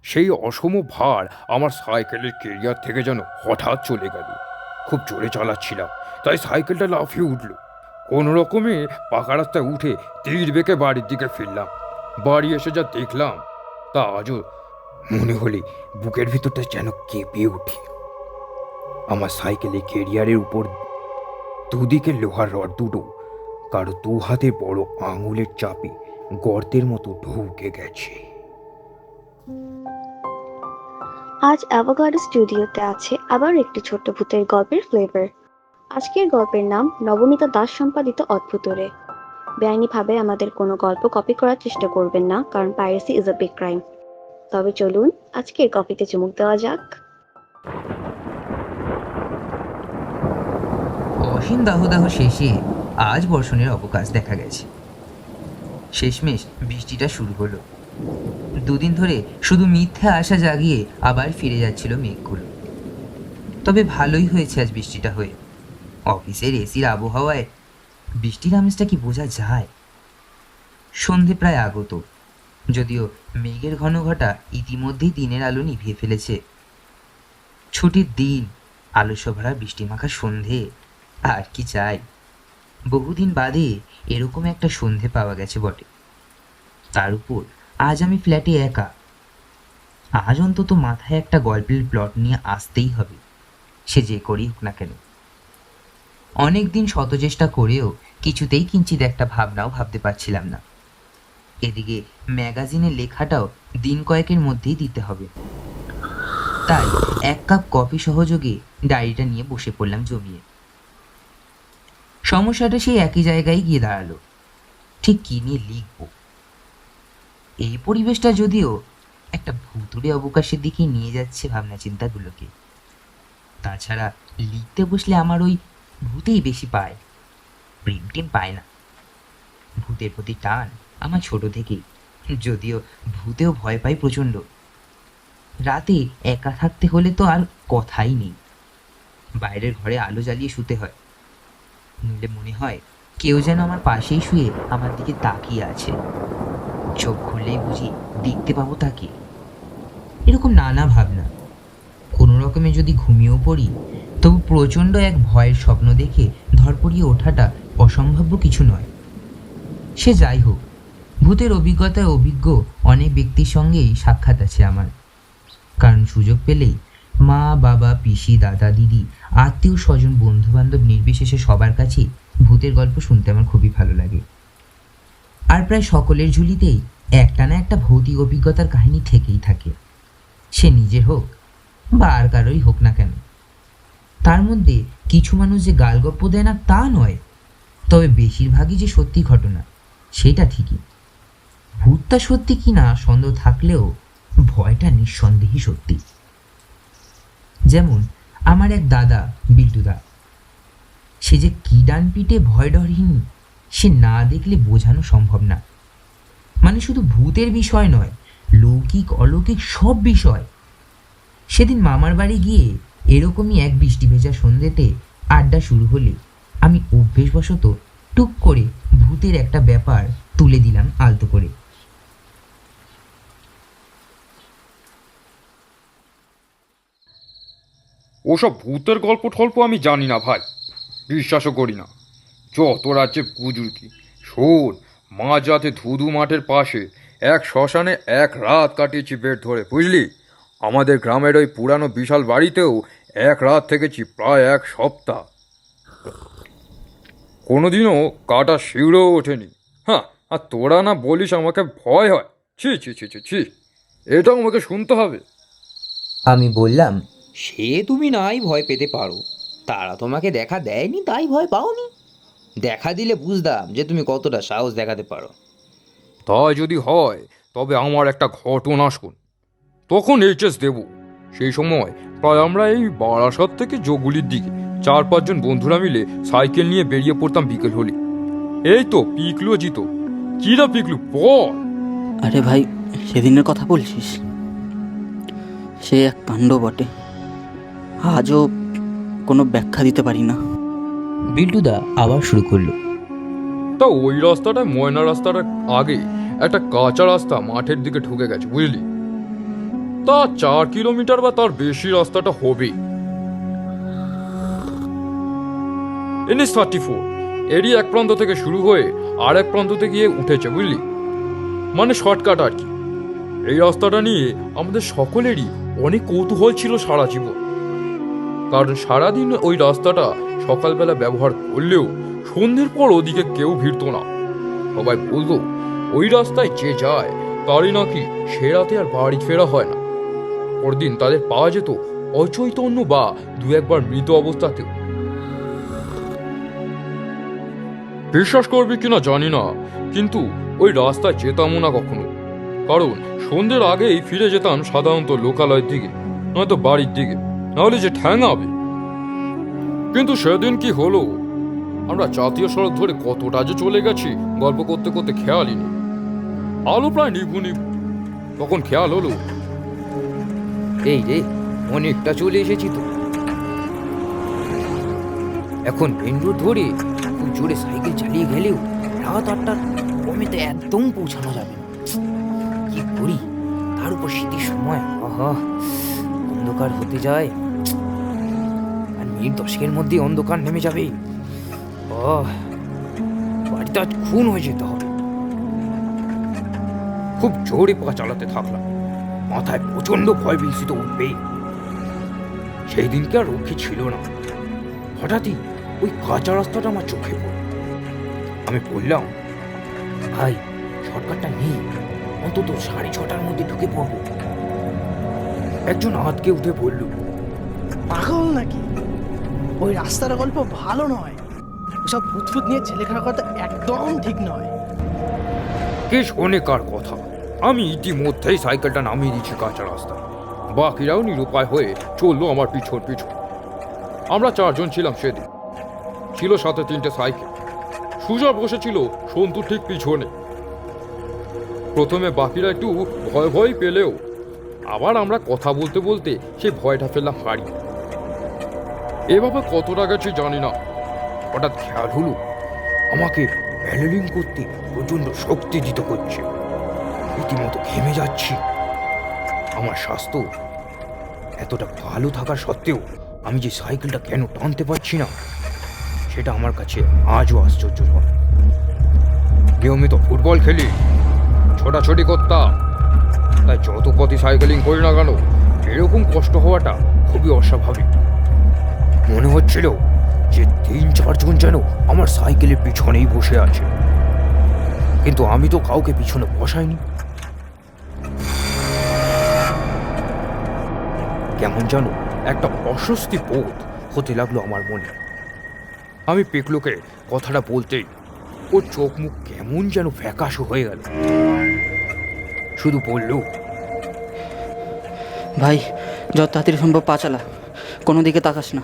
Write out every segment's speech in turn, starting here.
সেই অসম ভার আমার সাইকেলের কেরিয়ার থেকে যেন হঠাৎ চলে গেল। খুব জোরে চালাচ্ছিলাম, তাই সাইকেলটা লাফিয়ে উঠল। কোনো রকমে পাকা রাস্তায় উঠে তীর বেঁকে বাড়ির দিকে ফিরলাম। বাড়ি এসে যা দেখলাম তা আজও মনে হলে বুকের ভিতরটা যেন কেঁপে ওঠে। আমার সাইকেলের কেরিয়ারের উপর দুদিকে লোহার রড দুটো কারো দু হাতে বড় আঙুলের চাপে গর্তের মতো ঢুকে গেছে। আজ অ্যাভোগাডো স্টুডিওতে আছে আবার একটি ছোট্ট ভূতের গল্পের ফ্লেভার। আজকের গল্পের নাম নবনীতা দাস সম্পাদিত অদ্ভুতরে। বেআইনিভাবে আমাদের কোনো গল্প কপি করার চেষ্টা করবেন না, কারণ piracy is a big crime. তবে চলুন আজকের কপিতে চুমুক দেওয়া যাক। অসীম দাহদাহ শেষে আজ বর্ষণের অবকাশ দেখা গেছে। শেষমেশ বৃষ্টিটা শুরু হলো। দুদিন ধরে শুধু মিথ্যা আশা জাগিয়ে আবার ফিরে যাচ্ছিল মেঘগুলো। তবে ভালোই হয়েছে আজ বৃষ্টিটা হয়ে। অফিসের এসির আবহাওয়ায় বৃষ্টির আমেজটা কি বোঝা যায়? সন্ধে প্রায় আগত, যদিও মেঘের ঘনঘটা ইতিমধ্যেই দিনের আলো নিভিয়ে ফেলেছে। ছুটির দিন, আলস্য ভরা বৃষ্টিমাখা সন্ধে, আর কি চাই? বহুদিন বাদে এরকম একটা সন্ধে পাওয়া গেছে বটে। তার উপর আজ আমি ফ্ল্যাটে একা। আজ অন্তত মাথায় একটা গল্পের প্লট নিয়ে আসতেই হবে, সে যে করেই হোক না কেন। অনেক দিন শত চেষ্টা করেও কিছুতেই কিঞ্চিত একটা ভাবনাও ভাবতে পারছিলাম না। এদিকে ম্যাগাজিনের লেখাটাও দিন কয়েকের মধ্যেই দিতে হবে। তাই এক কাপ কফি সহযোগে ডায়েরিটা নিয়ে বসে পড়লাম জমিয়ে। সমস্যাটা সেই একই জায়গায় গিয়ে দাঁড়ালো, ঠিক কি নিয়ে লিখব। এই পরিবেশটা যদিও একটা ভুতুড়ে অবকাশের দিকে নিয়ে যাচ্ছে ভাবনা চিন্তাগুলোকে। তাছাড়া লিখতে বসলে আমার ওই ভূতেই বেশি পায়, প্রেম টেম পায় না। ভূতের প্রতি টান আমার ছোট থেকেই, যদিও ভূতেও ভয় পাই প্রচণ্ড। রাতে একা থাকতে হলে তো আর কথাই নেই, বাইরের ঘরে আলো জ্বালিয়ে শুতে হয়। নইলে মনে হয় কেউ যেন আমার পাশেই শুয়ে আমার দিকে তাকিয়ে আছে। চোখ খুললেই বুঝি দেখতে পাবো তাকে। এরকম নানা ভাবনা। কোনো রকমে যদি ঘুমিয়েও পড়ি, তবু প্রচণ্ড এক ভয়ের স্বপ্ন দেখে ধরপড়িয়ে ওঠাটা অসম্ভাব্য কিছু নয়। সে যাই হোক, ভূতের অভিজ্ঞতায় অভিজ্ঞ অনেক ব্যক্তির সঙ্গেই সাক্ষাৎ আছে আমার। কারণ সুযোগ পেলেই মা, বাবা, পিসি, দাদা, দিদি, আত্মীয় স্বজন, বন্ধু বান্ধব নির্বিশেষে সবার কাছেই ভূতের গল্প শুনতে আমার খুবই ভালো লাগে। আর প্রায় সকলের ঝুলিতেই একটা না একটা ভৌতিক অভিজ্ঞতার কাহিনী থেকেই থাকে, সে নিজের হোক বা আর কারোই হোক না কেন। তার মধ্যে কিছু মানুষ যে গালগপ্প দেয় না তা নয়, তবে বেশিরভাগই যে সত্যি ঘটনা সেটা ঠিকই। ভূতটা সত্যি কিনা সন্দেহ থাকলেও ভয়টা নিঃসন্দেহই সত্যি। যেমন আমার এক দাদা বিল্টুদা, সে যে কি ডান পিটে ভয় ডরহীন, সে না দেখলে বোঝানো সম্ভব না। মানে শুধু ভূতের বিষয় নয়, লৌকিক অলৌকিক সব বিষয়। সেদিন মামার বাড়ি গিয়ে এরকমই এক বৃষ্টি ভেজা সন্ধ্যেতে আড্ডা শুরু হলে আমি অভ্যেসবশত টুক করে ভূতের একটা ব্যাপার তুলে দিলাম আলতো করে। ওসব ভূতের গল্প টল্প আমি জানি না ভাই, বিশ্বাসও করি না। যত রাজ্যে বুজুর্গি। শোন, মাঝরাতে ধুধু মাঠের পাশে এক শ্মশানে এক রাত কাটিয়েছি বেড ধরে, বুঝলি? আমাদের গ্রামের ওই পুরানো বিশাল বাড়িতেও এক রাত থেকেছি প্রায় এক সপ্তাহ। কোনোদিনও কাটা শিউরেও ওঠেনি। হ্যাঁ, আর তোরা না বলিস আমাকে ভয় হয়। ছি ছি ছি ছি ছি, এটাও আমাকে শুনতে হবে? আমি বললাম, সে তুমি নাই ভয় পেতে পারো, তারা তোমাকে দেখা দেয়নি তাই ভয় পাওনি। দেখা দিলে বুঝতাম যে তুমি কতটা সাহস দেখাতে পারো। তাই যদি হয় তবে আমার একটা ঘটনা শোন। তখন এইচএস দেব, সেই সময় প্রায় আমরা এই বারাসাত থেকে যোগুলির দিকে 4-5 জন বন্ধুরা মিলে সাইকেল নিয়ে বেরিয়ে পড়তাম বিকেল হলে। এই তো পিকলু জিতো। কিরা পিকলু, বল। আরে ভাই, সেদিনের কথা বলছিস? সে এক কাণ্ড বটে, আজও কোনো ব্যাখ্যা দিতে পারি না। বিল্টুদা আবার শুরু করলো। তা ওই রাস্তাটা ময়না রাস্তাটা আগে একটা কাঁচা রাস্তা মাঠের দিকে ঢুকে গেছে, বুঝলি? তা 4 কিলোমিটার বা তার বেশি রাস্তাটা হবে। NH-34 এরই এক প্রান্ত থেকে শুরু হয়ে আর এক প্রান্ততে গিয়ে উঠেছে, বুঝলি? মানে শর্টকাট আর কি। এই রাস্তাটা নিয়ে আমাদের সকলেরই অনেক কৌতূহল ছিল সারা জীবন, কারণ সারাদিন ওই রাস্তাটা সকালবেলা ব্যবহার করলেও সন্ধ্যের পর ওদিকে কেউ ভিড়ত না। সবাই বলতো ওই রাস্তায় যে যায় তারই নাকি সে রাতে আর বাড়ি ফেরা হয় না। পরদিন তাদের পাওয়া যেত অচৈতন্য বা দু একবার মৃত অবস্থাতেও। বিশ্বাস করবি কিনা জানি না, কিন্তু ওই রাস্তায় যেতামও না কখনো, কারণ সন্ধ্যের আগেই ফিরে যেতাম সাধারণত লোকালয়ের দিকে, নয়তো বাড়ির দিকে, নাহলে যে ঠ্যাঙাবে। কিন্তু সেদিন কি হলো, আমরা জাতীয় সড়ক ধরে কতটা যে চলে গেছি গল্প করতে করতে খেয়ালই নেই। আলো প্রায় নিভু নিভু, তখন খেয়াল হলো এই রে, অনেকটা চলে এসেছি তো। এখন মেন রোড ধরে খুব জোরে সাইকেল চালিয়ে গেলেও রাত 8টার কমে তো একদম পৌঁছানো যাবে না। কি করি, তার উপর শীতের সময়, আহা, অন্ধকার হতে যায়, আর মিনিট 10-এর মধ্যে অন্ধকার নেমে যাবে। বাড়িতে আজ খুন হয়ে যেতে হবে। খুব জোরে পা চালাতে থাকলাম, মাথায় প্রচন্ড ভয় বিলসিত উঠবেই। সেই দিনকে আর রক্ষী ছিল না। হঠাৎই ওই কাঁচা রাস্তাটা আমার চোখে পড়ল। আমি বললাম, ভাই, শর্টকাটটা নেই, অন্তত 6:30টার মধ্যে ঢুকে পড়বো। একজন আঁতকে উঠে বলল, পাগল নাকি? ওই রাস্তার গল্প ভালো নয়। ওসব ভূত নিয়ে ছেলে খাওয়া কথা একদম ঠিক নয়। কে শোনে কার কথা? আমি ইতিমধ্যেই সাইকেলটা নামিয়ে দিয়েছি কাঁচা রাস্তায়। বাকিরাও নিরুপায় হয়ে চললো আমার পিছন পিছন। আমরা 4জন ছিলাম সেদিন। ছিল সাথে 3টে সাইকেল। সুজা বসেছিল সন্তু ঠিক পিছনে। প্রথমে বাকিরা একটু ভয় ভয় পেলেও আবার আমরা কথা বলতে বলতে সেই ভয়টা ফেললাম হারিয়ে। এভাবে কতটা গেছি জানি না, হঠাৎ খেয়াল হলো আমাকে ব্যালেলিং করতে প্রচন্ড শক্তি দিতে হচ্ছে। রীতিমতো ঘেমে যাচ্ছি। আমার স্বাস্থ্য এতটা ভালো থাকা সত্ত্বেও আমি যে সাইকেলটা কেন টানতে পারছি না, সেটা আমার কাছে আজও আশ্চর্য হয়। নিয়মিত ফুটবল খেলি, ছোটাছুটি করতাম, তাই যত পথই সাইকেলিং করি না কেন এরকম কষ্ট হওয়াটা খুবই অস্বাভাবিক। মনে হচ্ছিল যে 3-4 জন যেন আমার সাইকেলের পিছনেই বসে আছে, কিন্তু আমি তো কাউকে পিছনে বসাইনি। কেমন যেন একটা অস্বস্তি বোধ হতে লাগলো আমার মনে। আমি পিকলুকে কথাটা বলতেই ওর চোখ মুখ কেমন যেন ফ্যাকাশো হয়ে গেল। শুধু বলল, ভাই, যত তাড়াতাড়ি সম্ভব পা চালা, কোনো দিকে তাকাস না।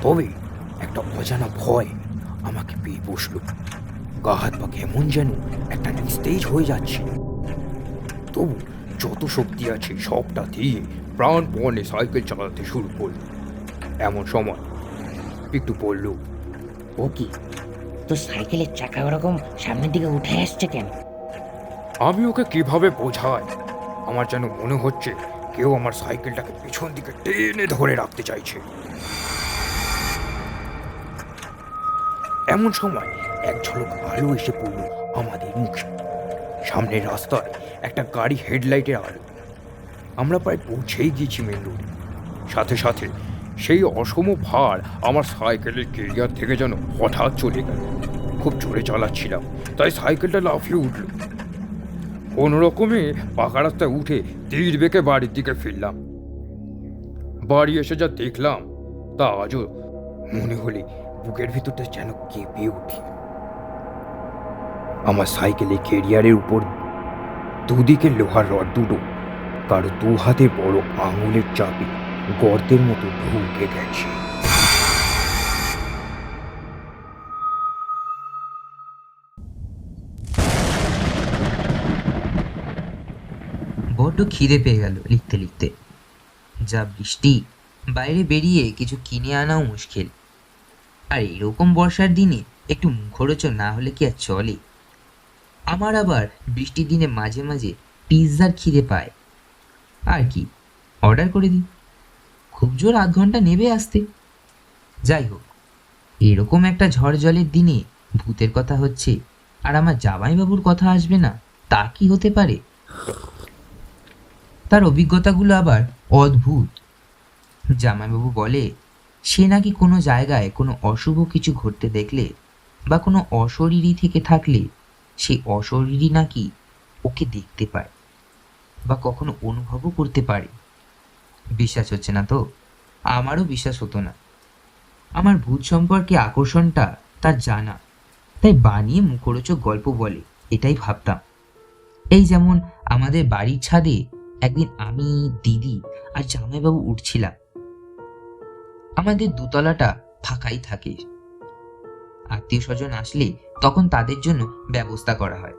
তবে একটা অজানা ভয় আমাকে পেয়ে বসলো। গা হাত পা কেমন যেন একটা নিস্তেজ হয়ে যাচ্ছে। তবু যত শক্তি আছে সবটা দিয়ে প্রাণপণে সাইকেল চালাতে শুরু করল। এমন সময় একটু বলল, ও কি, তোর সাইকেলের চাকা ওরকম সামনের দিকে উঠে আসছে কেন? আমি ওকে কিভাবে বোঝাই? আমার যেন মনে হচ্ছে কেউ আমার সাইকেলটাকে পিছন দিকে টেনে ধরে রাখতে চাইছে। এমন সময় এক ঝলক আলো এসে পড়ল আমাদের মুখে। সামনের রাস্তায় একটা গাড়ি হেডলাইটের আলো। আমরা প্রায় পৌঁছেই গিয়েছি মেন রোডে। সাথে সাথে সেই অসম ভার আমার সাইকেলের কেরিয়ার থেকে যেন হঠাৎ চলে গেল। খুব জোরে চালাচ্ছিলাম, তাই সাইকেলটা লাফিয়ে উঠল। কোনো রকমে পাকা রাস্তায় উঠে তীর বেঁকে বাড়ির দিকে ফিরলাম। বাড়ি এসে যা দেখলাম তা আজও মনে হলে বুকের ভিতরটা যেন কেঁপে উঠি। আমার সাইকেলের কেরিয়ারের উপর দুদিকে লোহার রড দুটো, কারো 2 হাতে বড় আঙুলের চাপে গর্তের মতো ঢুকে গেছে। বড্ড খিদে পেয়ে গেল লিখতে লিখতে। যা বৃষ্টি, বাইরে বেরিয়ে কিছু কিনে আনাও মুশকিল। আর এরকম বর্ষার দিনে একটু মুখরোচক না হলে কি আর চলে? আমার আবার বৃষ্টির দিনে মাঝে মাঝে পিৎজার খিদে পায়, আর কি অর্ডার করে দিই। খুব জোর 8 ঘন্টা নেবে আসতে। যাই হোক, এরকম একটা ঝড় জলের দিনে ভূতের কথা হচ্ছে আর আমার জামাইবাবুর কথা আসবে না, তা কি হতে পারে? তার অভিজ্ঞতাগুলো আবার অদ্ভুত। জামাইবাবু বলে সে নাকি কোনো জায়গায় কোনো অশুভ কিছু ঘটতে দেখলে বা কোনো অশরীরী থেকে থাকলে সেই অশরীরী নাকি ওকে দেখতে পায় বা কখনো অনুভবও করতে পারে। বিশ্বাস হচ্ছে না তো? আমারও বিশ্বাস হতো না। আমার ভূত সম্পর্কে আকর্ষণটা তার জানা, তাই বানিয়ে মুখরোচক গল্প বলে এটাই ভাবতাম। এই যেমন আমাদের বাড়ির ছাদে একদিন আমি, দিদি আর জামাইবাবু উঠছিলাম। আমাদের দোতলাটা ফাঁকাই থাকে, আত্মীয় স্বজন আসলে তখন তাদের জন্য ব্যবস্থা করা হয়,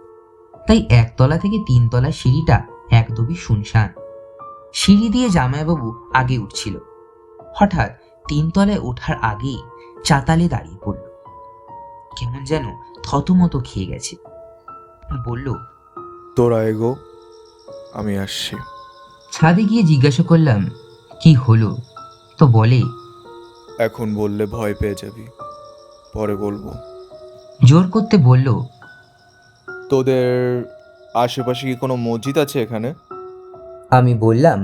তাই 1 তলা থেকে 3 তলার সিঁড়িটা একদমই শুনশান। সিঁড়ি দিয়ে জামাইবাবু আগে উঠছিল। হঠাৎ 3 তলায় ওঠার আগেই চাতালে দাঁড়িয়ে পড়ল, কেমন যেন থতমত খেয়ে গেছে। বলল, তোরা এগো, আমি আসছি। ছাদে গিয়ে জিজ্ঞাসা করলাম কি হলো, তো বলে এখন বললে ভয় পেয়ে যাবি, পরে বলবো। জোর করতে বলল, তোদের আশেপাশে কি কোনো মসজিদ আছে এখানে? আমি বললাম,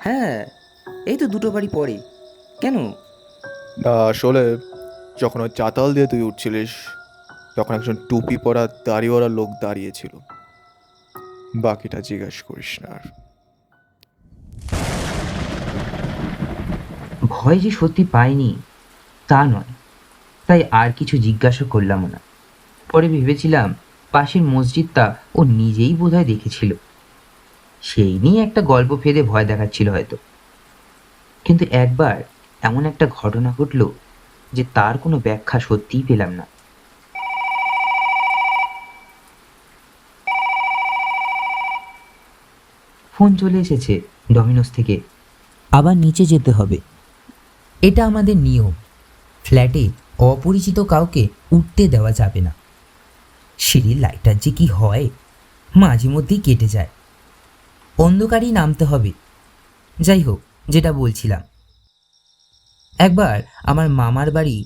হ্যাঁ, এই তো 2 বাড়ি পরে। কেন? না, আসলে যখন ওই চাতাল দিয়ে তুই উঠছিলিস তখন একজন টুপি পরা দাড়িওয়ালা লোক দাঁড়িয়েছিল। বাকিটা জিজ্ঞাসা করিস না আর। ভয় যে সত্যি পাইনি তা নয়, তাই আর কিছু জিজ্ঞাসা করলাম না। পরে ভেবেছিলাম পাশের মসজিদটা ও নিজেই বোধহয় দেখেছিল, সেই নিয়ে একটা গল্প ফেলে ভয় দেখাচ্ছিল হয়তো। কিন্তু একবার এমন একটা ঘটনা ঘটল যে তার কোনো ব্যাখ্যা সত্যিই পেলাম না। ফোন চলে এসেছে ডমিনোস থেকে, আবার নিচে যেতে হবে। এটা আমাদের নিয়ম, ফ্ল্যাটে অপরিচিত কাউকে উঠতে দেওয়া যাবে না। সিঁড়ির লাইটার যে কি হয়, মাঝে মধ্যেই কেটে যায়, অন্ধকারেই নামতে হবে। যাই হোক, যেটা বলছিলাম, একবার আমার মামার বাড়ি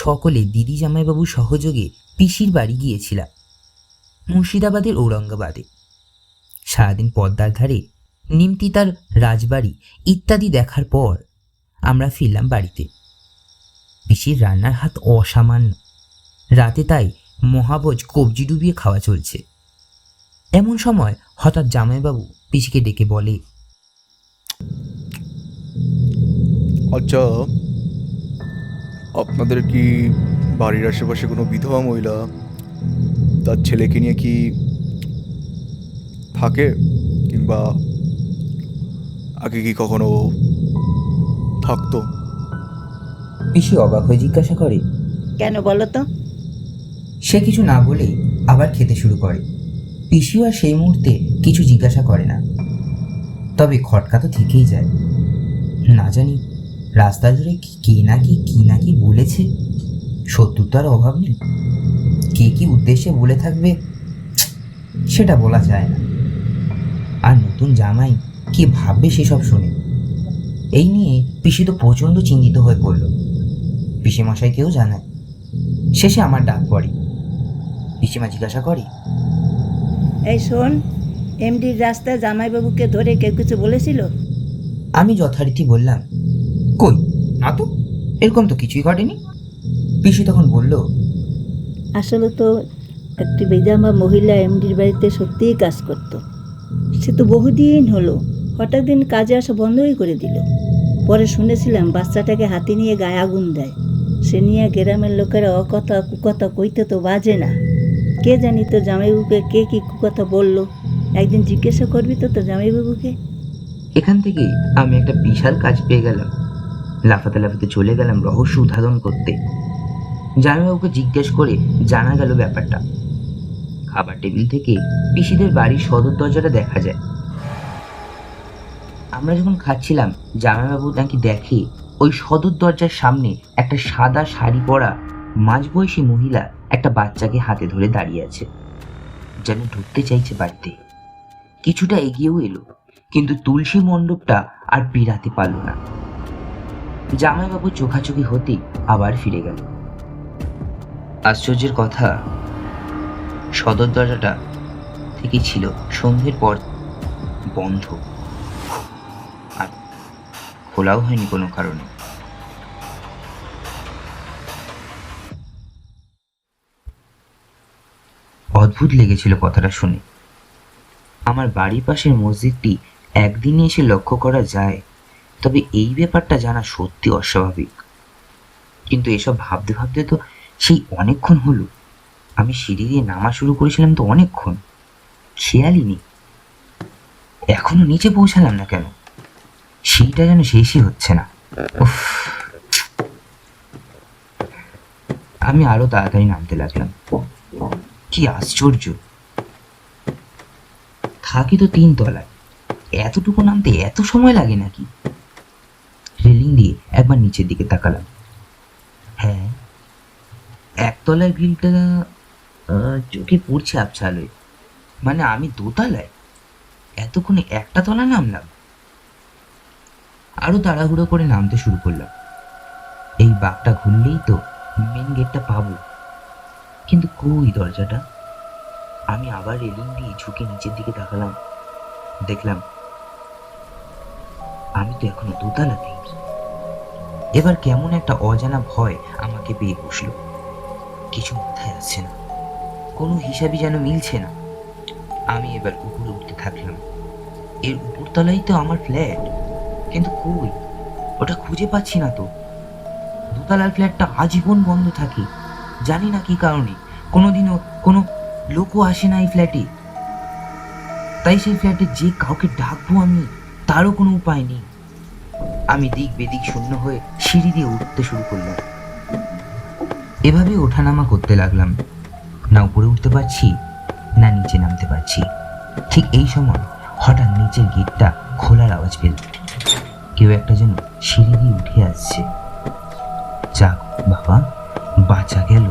সকলে দিদি জামাইবাবু সহযোগে পিসির বাড়ি গিয়েছিলাম, মুর্শিদাবাদের ঔরঙ্গাবাদে। সারাদিন পদ্মার ধারে নিমতি তার রাজবাড়ি ইত্যাদি দেখার পর আমরা ফিরলাম বাড়িতে। পিসির রান্নার হাত অসামান্য, রাতে তাই মহাভোজ কবজি ডুবিয়ে খাওয়া চলছে। এমন সময় হঠাৎ জামাইবাবু পিসিকে ডেকে বলে, আচ্ছা, আপনাদের কি বাড়ির আশেপাশে কোনো বিধবা মহিলা তার ছেলেকে নিয়ে কি থাকে, কিংবা আগে কি কখনো থাকতো? পিসি অবাক হয়ে জিজ্ঞাসা করে, কেন বলো তো? সে কিছু না বলেই আবার খেতে শুরু করে। পিসিও আর সেই মুহূর্তে কিছু জিজ্ঞাসা করে না, তবে খটকা তো থেকেই যায়। না জানি রাস্তা ধরে কি না কি বলেছে, শত্রুর তো আর অভাব নেই। কে কি উদ্দেশ্যে বলে থাকবে সেটা বলা যায় না। আর নতুন জামাই কি ভাববে সেসব শুনে, এই নিয়ে পিসি তো প্রচণ্ড চিন্তিত হয়ে পড়ল। পিসিমশাইকেও জানায়। শেষে আমার ডাক পড়ে। পিসিমা জিজ্ঞাসা করে, এই শোন, এমডির রাস্তায় জামাইবাবুকে ধরে কেউ কিছু বলেছিল? আমি যথারীতি বললাম, কই না তো, এরকম তো কিছুই ঘটেনি। পিসি তখন বলল, আসলে তো একটি বেজামা মহিলা এমডির বাড়িতে সত্যিই কাজ করত। সে তো বহুদিন হলো, হঠাৎ দিন কাজে আসা বন্ধই করে দিল। পরে শুনেছিলাম বাচ্চাটাকে হাতে নিয়ে গায়ে আগুন দেয়। সে নিয়ে গ্রামের লোকেরা অকথা কুকথা কইতে তো বাজে না। কে জানি তো জামাইবাবুকে কে কি কুকথা বললো। একদিন জিজ্ঞাসা করবি তো তোর জামাইবাবুকে। এখান থেকে আমি একটা বিশাল কাজ পেয়ে গেলাম। লাফাতে লাফাতে চলে গেলাম রহস্য উদ্ঘাটন করতে। জামাইবাবুকে জিজ্ঞেস করে জানা গেল ব্যাপারটা। খাবার টেবিল থেকে পিসিদের বাড়ির সদর দরজাটা দেখা যায়। আমরা যখন খাচ্ছিলাম জামাইবাবু নাকি দেখে ওই সদর দরজার সামনে একটা সাদা শাড়ি পরা মাঝবয়সী মহিলা একটা বাচ্চাকে হাতে ধরে দাঁড়িয়ে আছে, যেন ঢুকতে চাইছে বাড়িতে। কিছুটা এগিয়েও এলো, কিন্তু তুলসী মণ্ডপটা আর পেরাতে পারল না। জামাইবাবু চোখাচোখি হতেই আবার ফিরে গেল। আশ্চর্যের কথা, সদর দরজাটা থেকে ছিল সন্ধ্যের পর বন্ধ, আর খোলাও হয়নি কোনো কারণে। অদ্ভুত লেগেছিল কথাটা শুনে। আমার বাড়ির পাশের মসজিদটি একদিনে এসে লক্ষ্য করা যায়, তবে এই ব্যাপারটা জানা সত্যি অস্বাভাবিক। কিন্তু এসব ভাবতে ভাবতে তো সেই অনেকক্ষণ হলো। আমি সিঁড়ি দিয়ে নামা শুরু করেছিলাম তো অনেকক্ষণ, খেয়ালই নেই এখনো নিচে পৌঁছালাম না কেন। সিঁড়িটা যেন শেষই হচ্ছে না। উফ! আমি আরো তাড়াতাড়ি নামতে লাগলাম। কি আশ্চর্য, থাকি তো 3 তলায়, এতটুকু নামতে এত সময় লাগে নাকি? রেলিং দিয়ে একবার নিচের দিকে তাকালাম। হ্যাঁ, 1 তলার গ্রিলটা চোখে পড়ছে আবছা আলোয়। মানে আমি 2 তলায়, এতক্ষণে 1টা তলা নামলাম। আরো তাড়াহুড়ো করে নামতে শুরু করলাম। এই বাঁকটা ঘুরলেই তো মেন গেটটা পাবো, কিন্তু কই দরজাটা? আমি আবার রেলিং দিয়ে ঝুঁকে নিচের দিকে তাকালাম। দেখলাম আমি তো এখনো 2 তলাতেই। এবার কেমন একটা অজানা ভয় আমাকে পেয়ে বসলো। কিছু মাথায় আসছে না, কোনো হিসাবই যেন মিলছে না। আমি এবার উপরে উঠতে থাকলাম। এর উপরতলাই তো আমার ফ্ল্যাট, কিন্তু কই ওটা খুঁজে পাচ্ছি না তো। 2 তলার ফ্ল্যাটটা আজীবন বন্ধ থাকে, জানি না কি কারণে। কোনোদিনও কোনো লোকও আসে না এই ফ্ল্যাটে, তাই সেই ফ্ল্যাটে যে কাউকে ডাকবো আমি, তারও কোনো উপায় নেই। আমি দিক বেদিক শূন্য হয়ে সিঁড়ি দিয়ে উঠতে শুরু করলাম। এভাবে ওঠানামা করতে লাগলাম, না উপরে উঠতে পারছি না নিচে নামতে পারছি। ঠিক এই সময় হঠাৎ নিচের গেটটা খোলার আওয়াজ পেল। কেউ একটা যেন সিঁড়ি দিয়ে উঠে আসছে। যাক বাবা, বাঁচা গেল,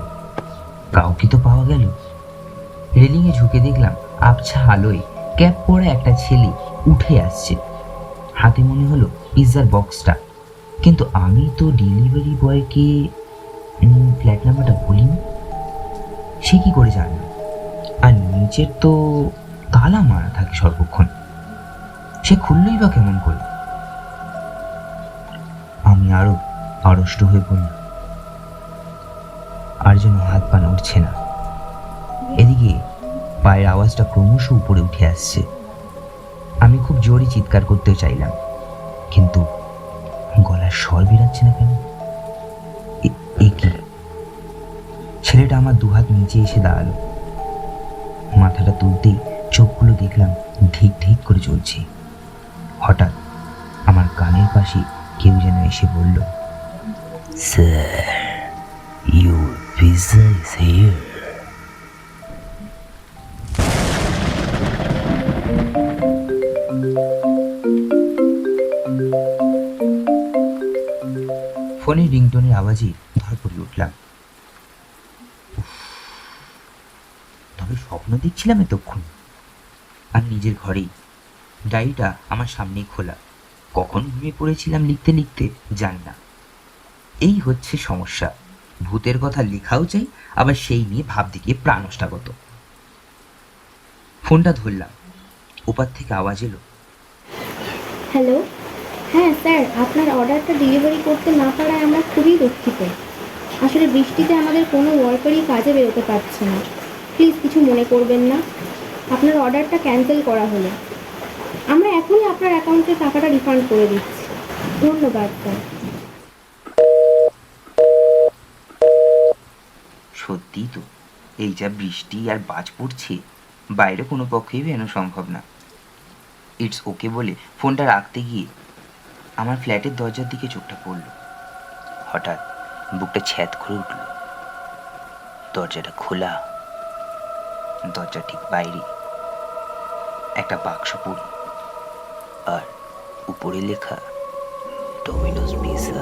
কাউকে তো পাওয়া গেল। রেলিংয়ে ঝুঁকে দেখলাম আবছা আলোয় ক্যাপ পরা একটা ছেলে উঠে আসছে। হাতে মনে হলো পিৎজার বক্সটা, কিন্তু আমি তো ডেলিভারি বয়কে ফ্ল্যাট নাম্বারটা বলিনি। সে কি করে জানলো? আর নিচের তো তালা মারা থাকে সর্বক্ষণ, সে খুললেই বা কেমন করে? আমি আরো আড়ষ্ট হয়ে পড়লাম, আর যেন হাত পা নড়ছে না। এদিকে পায়ের আওয়াজটা ক্রমশ উপরে উঠে আসছে। আমি খুব জোরে চিৎকার করতে চাইলাম, কিন্তু গলার স্বর বেরাচ্ছে না কেন? এ কি? ছেলেটা আমার 2 হাত নিচে এসে দাঁড়ালো। মাথাটা তুলতেই চোখগুলো দেখলাম ধিক ধিক করে চলছে। হঠাৎ আমার কানের পাশে কেউ যেন এসে বলল, sir, your pizza is here. ফোনের রিংটোনের আওয়াজে ধরপড়ে উঠলাম। তবে স্বপ্ন দেখছিলাম এতক্ষণ? আর নিজের ঘরেই, ডায়েরিটা আমার সামনেই খোলা। কখন ঘুমিয়ে পড়েছিলাম লিখতে লিখতে জানি না। এই হচ্ছে সমস্যা, ভূতের কথা লেখাও চাই, আবার সেই নিয়ে ভাবতে গিয়ে প্রাণ নষ্টাগত। ফোনটা ধরলাম, ওপার থেকে আওয়াজ এলো, হ্যালো, হ্যাঁ স্যার, আপনার অর্ডারটা ডেলিভারি করতে না পারায় আমরা খুবই দুঃখিত। আসলে বৃষ্টিতে আমাদের কোনো ওয়ার্কারই কাজে বেরোতে পারছে না। প্লিজ কিছু মনে করবেন না, আপনার অর্ডারটা ক্যান্সেল করা হলো। আমরা এখনই আপনার অ্যাকাউন্টে টাকাটা রিফান্ড করে দিচ্ছি। ধন্যবাদ স্যার। সত্যি তো, এই যা বৃষ্টি আর বাজ পড়ছে, বাইরে কোনো পক্ষেই বেরোনো সম্ভব না। ইটস ওকে বলে ফোনটা রাখতে গিয়ে আমার ফ্ল্যাটের দরজার দিকে চোখটা পড়ল। হঠাৎ বুকটা ছ্যাদ করে উঠল। দরজাটা খোলা, দরজা ঠিক বাইরে একটা বাক্স পড়ে, আর উপরে লেখা ডোমিনোস পিৎজা।